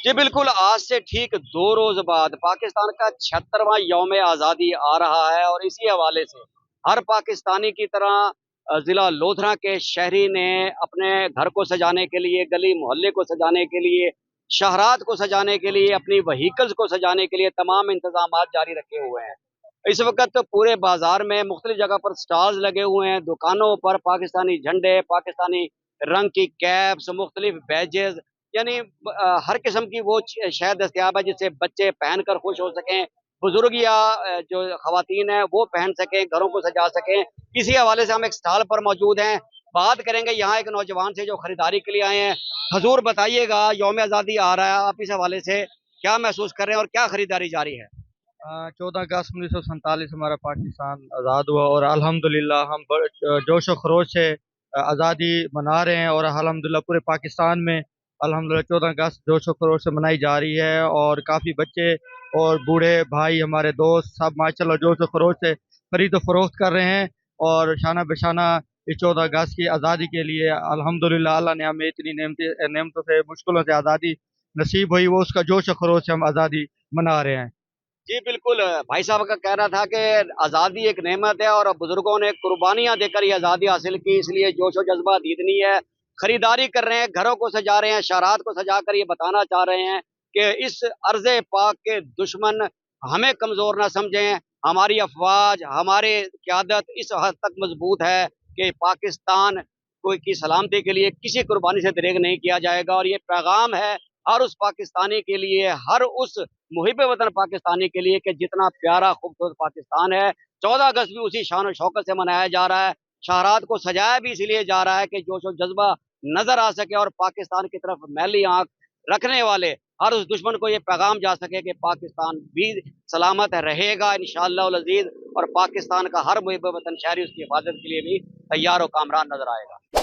जी बिल्कुल, आज से ठीक 2 रोज़ बाद पाकिस्तान का 76वाँ यौम आज़ादी आ रहा है और इसी हवाले से हर पाकिस्तानी की तरह ज़िला लोधरा के शहरी ने अपने घर को सजाने के लिए, गली मोहल्ले को सजाने के लिए, शहरात को सजाने के लिए, अपनी व्हीकल्स को सजाने के लिए तमाम इंतज़ामात जारी रखे हुए हैं। इस वक़्त पूरे बाज़ार में मुख्तलिफ जगह पर स्टॉल्स लगे हुए हैं, दुकानों पर पाकिस्तानी झंडे, पाकिस्तानी रंग की कैप्स, मुख्तलिफ बैजेज़ यानी हर किस्म की वो शय दस्तयाब है जिससे बच्चे पहनकर खुश हो सकें, बुजुर्ग या जो खवातीन हैं वो पहन सकें, घरों को सजा सकें। इसी हवाले से हम एक स्टॉल पर मौजूद हैं। बात करेंगे यहाँ एक नौजवान से जो खरीदारी के लिए आए हैं। हजूर बताइएगा यौम आज़ादी आ रहा है, आप इस हवाले से क्या महसूस कर रहे हैं और क्या खरीदारी जारी है? 14 अगस्त 1947 हमारा पाकिस्तान आज़ाद हुआ और अल्हम्दुलिल्लाह हम जोश व खरोश से आज़ादी मना रहे हैं। और अल्हम्दुलिल्लाह पूरे पाकिस्तान में अल्हम्दुलिल्लाह 14 अगस्त जोश व खरोश से मनाई जा रही है। और काफ़ी बच्चे और बूढ़े भाई हमारे दोस्त सब माशाल्लाह जोश व खरोश से खरीद व फरोख्त कर रहे हैं। और शाना बशाना इस 14 अगस्त की आज़ादी के लिए अल्हम्दुलिल्लाह अल्लाह ने हमें इतनी नेमतों से मुश्किलों से आज़ादी नसीब हुई, वो उसका जोश व खरोश से हम आज़ादी मना रहे हैं। जी बिल्कुल, भाई साहब का कहना था कि आज़ादी एक नेमत है और बुजुर्गों ने कुर्बानियाँ देकर ये आज़ादी हासिल की, इसलिए जोश व जज़्बा इतनी है। खरीदारी कर रहे हैं, घरों को सजा रहे हैं, शारात को सजाकर ये बताना चाह रहे हैं कि इस अर्ज़े पाक के दुश्मन हमें कमज़ोर ना समझें। हमारी अफ़वाज, हमारे क़यादत इस हद तक मज़बूत है कि पाकिस्तान कोई की सलामती के लिए किसी कुर्बानी से दरेग नहीं किया जाएगा। और ये पैगाम है हर उस पाकिस्तानी के लिए, हर उस मुहिब वतन पाकिस्तानी के लिए कि जितना प्यारा खूबसूरत पाकिस्तान है, 14 अगस्त भी उसी शान और शौकत से मनाया जा रहा है। शाहरात को सजाया भी इसीलिए जा रहा है कि जोश और जज्बा नजर आ सके और पाकिस्तान की तरफ मैली आंख रखने वाले हर उस दुश्मन को ये पैगाम जा सके कि पाकिस्तान भी सलामत रहेगा इंशाअल्लाह उल अज़ीज़। और पाकिस्तान का हर मुहिब वतन शहरी उसकी हिफाजत के लिए भी तैयार और कामरान नजर आएगा।